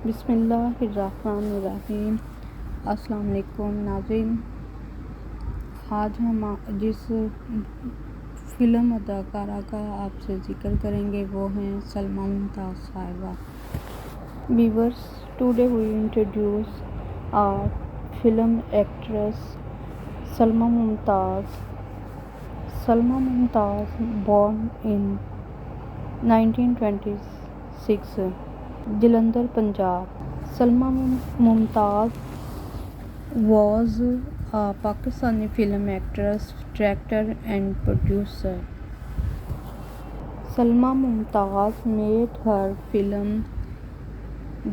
बिस्मिल्लाहिर्रहमानिर्रहीम। अस्सलाम वालेकुम नाज़रीन। आज हम जिस फ़िल्म अदाकारा का आपसे ज़िक्र करेंगे वो हैं Salma Mumtaz Sahiba. Viewers, today we introduce a film actress Salma Mumtaz. Salma Mumtaz born in 1926 Jalandhar, Punjab. Salma Mumtaz was a Pakistani film actress, director and producer. Salma Mumtaz made her film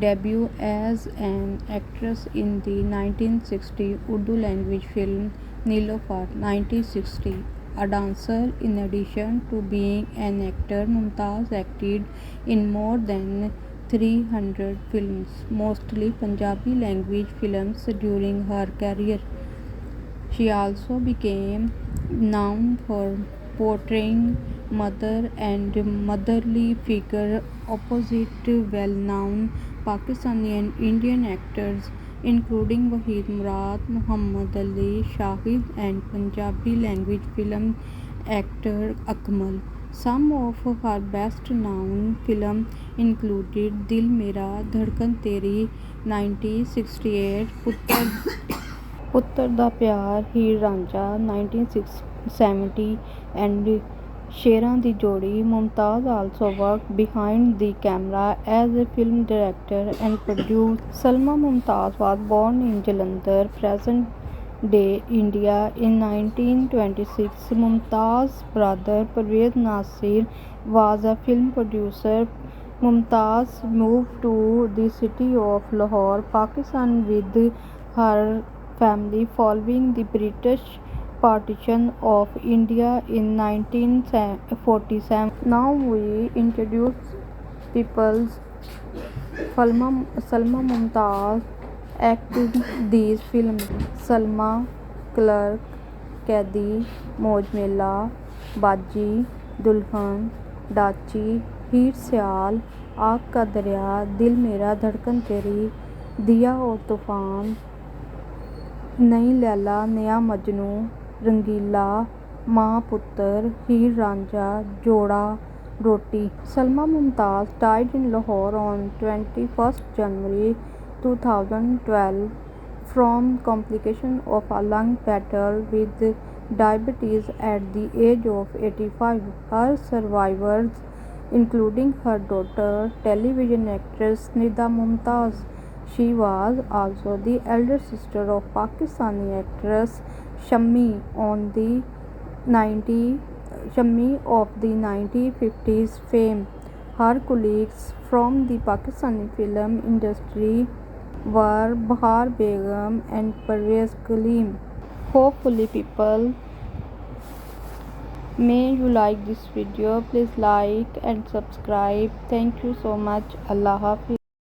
debut as an actress in the 1960 Urdu language film Neelofar. 1960. A dancer, in addition to being an actor, Mumtaz acted in more than 300 films, mostly Punjabi language films, during her career. She also became known for portraying mother and motherly figure opposite well-known Pakistani and Indian actors, including Waheed Murad, Muhammad Ali, Shahid, and Punjabi language film actor Akmal. Some of her best-known films included Dil Mera, Dhadkan Teri, 1968, Puttar Da Pyar, Heer Ranjha, 1970, and Sheran Di Jodi. Mumtaz also worked behind the camera as a film director and producer. Salma Mumtaz was born in Jalandhar, present-day India, in 1926. Mumtaz's brother Parvez Nasir was a film producer. Mumtaz moved to the city of Lahore, Pakistan with her family following the British partition of India in 1947. Now we introduce people's Salma Mumtaz acted these films: Salma, Clerk, Kaidi, Moj Mela, Baji, Dulhan, Dachi, Heer Syal, Aag Ka Darya, Dil Mera, Dhadkan Teri, Diya Aur Tufan, नई लैला, नया मजनू, रंगीला, माँ पुत्र, हीर रांझा, जोड़ा, रोटी. Salma Mumtaz died in Lahore on 21st January 2012 from complication of a lung battle with diabetes at the age of 85. Her survivors, including her daughter, television actress Nida Mumtaz. She was also the elder sister of Pakistani actress Shammi of the 1950s fame. Her colleagues from the Pakistani film industry were Bahar Begum and Parvez Kaleem. Hopefully people may you like this video. Please like and subscribe. Thank you so much. Allah Hafiz.